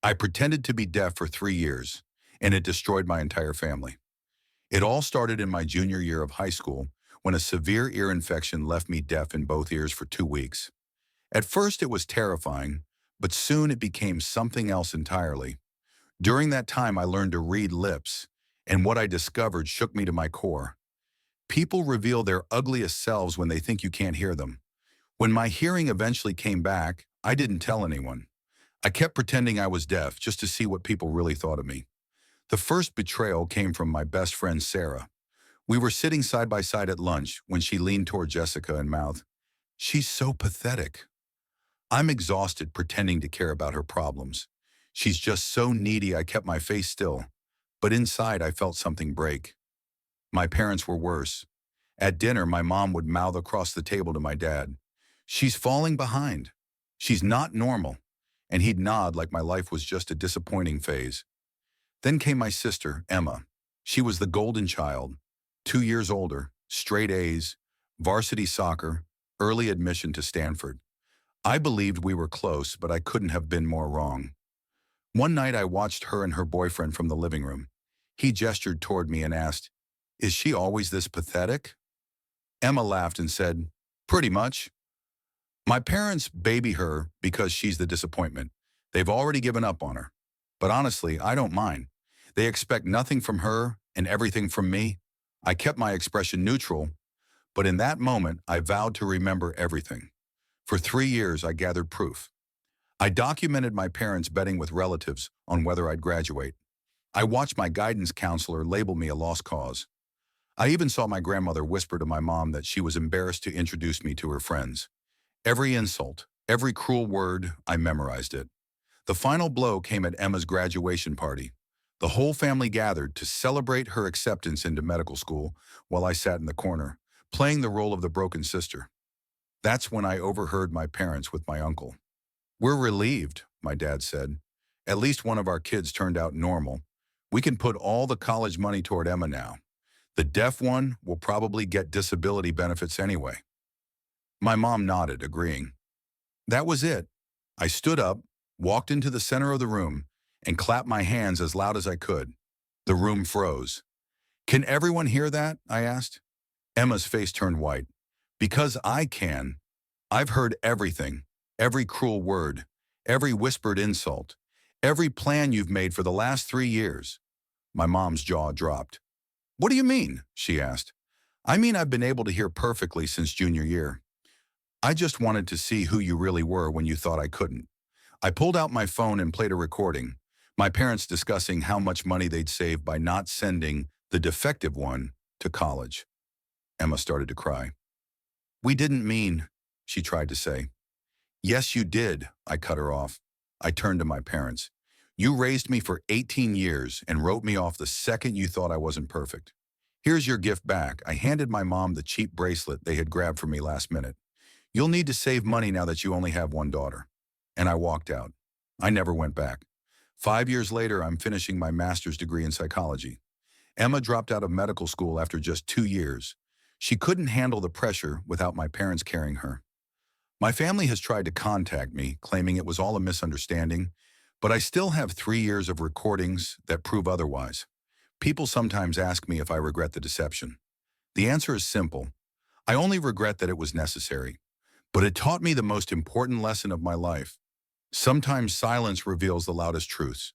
I pretended to be deaf for 3 years, and it destroyed my entire family. It all started in my junior year of high school when a severe ear infection left me deaf in both ears for 2 weeks. At first, it was terrifying, but soon it became something else entirely. During that time, I learned to read lips, and what I discovered shook me to my core. People reveal their ugliest selves when they think you can't hear them. When my hearing eventually came back, I didn't tell anyone. I kept pretending I was deaf just to see what people really thought of me. The first betrayal came from my best friend Sarah. We were sitting side by side at lunch when she leaned toward Jessica and mouthed, "She's so pathetic." I'm exhausted pretending to care about her problems. She's just so needy I kept my face still, but inside I felt something break. My parents were worse. At dinner, my mom would mouth across the table to my dad, "She's falling behind. She's not normal." And he'd nod like my life was just a disappointing phase. Then came my sister, Emma. She was the golden child, 2 years older, straight A's, varsity soccer, early admission to Stanford. I believed we were close, but I couldn't have been more wrong. One night I watched her and her boyfriend from the living room. He gestured toward me and asked, "Is she always this pathetic?" Emma laughed and said, "Pretty much." My parents baby her because she's the disappointment. They've already given up on her. But honestly, I don't mind. They expect nothing from her and everything from me. I kept my expression neutral, but in that moment, I vowed to remember everything. For 3 years, I gathered proof. I documented my parents betting with relatives on whether I'd graduate. I watched my guidance counselor label me a lost cause. I even saw my grandmother whisper to my mom that she was embarrassed to introduce me to her friends. Every insult, every cruel word, I memorized it. The final blow came at Emma's graduation party. The whole family gathered to celebrate her acceptance into medical school while I sat in the corner, playing the role of the broken sister. That's when I overheard my parents with my uncle. "We're relieved," my dad said. "At least one of our kids turned out normal. We can put all the college money toward Emma now. The deaf one will probably get disability benefits anyway." My mom nodded, agreeing. That was it. I stood up, walked into the center of the room, and clapped my hands as loud as I could. The room froze. "Can everyone hear that?" I asked. Emma's face turned white. "Because I can. I've heard everything, every cruel word, every whispered insult, every plan you've made for the last 3 years. My mom's jaw dropped. "What do you mean?" she asked. "I mean I've been able to hear perfectly since junior year. I just wanted to see who you really were when you thought I couldn't." I pulled out my phone and played a recording, my parents discussing how much money they'd save by not sending the defective one to college. Emma started to cry. "We didn't mean," she tried to say. "Yes, you did," I cut her off. I turned to my parents. "You raised me for 18 years and wrote me off the second you thought I wasn't perfect. Here's your gift back." I handed my mom the cheap bracelet they had grabbed for me last minute. "You'll need to save money now that you only have one daughter." And I walked out. I never went back. 5 years later, I'm finishing my master's degree in psychology. Emma dropped out of medical school after just 2 years. She couldn't handle the pressure without my parents carrying her. My family has tried to contact me, claiming it was all a misunderstanding, but I still have 3 years of recordings that prove otherwise. People sometimes ask me if I regret the deception. The answer is simple. I only regret that it was necessary. But it taught me the most important lesson of my life. Sometimes silence reveals the loudest truths.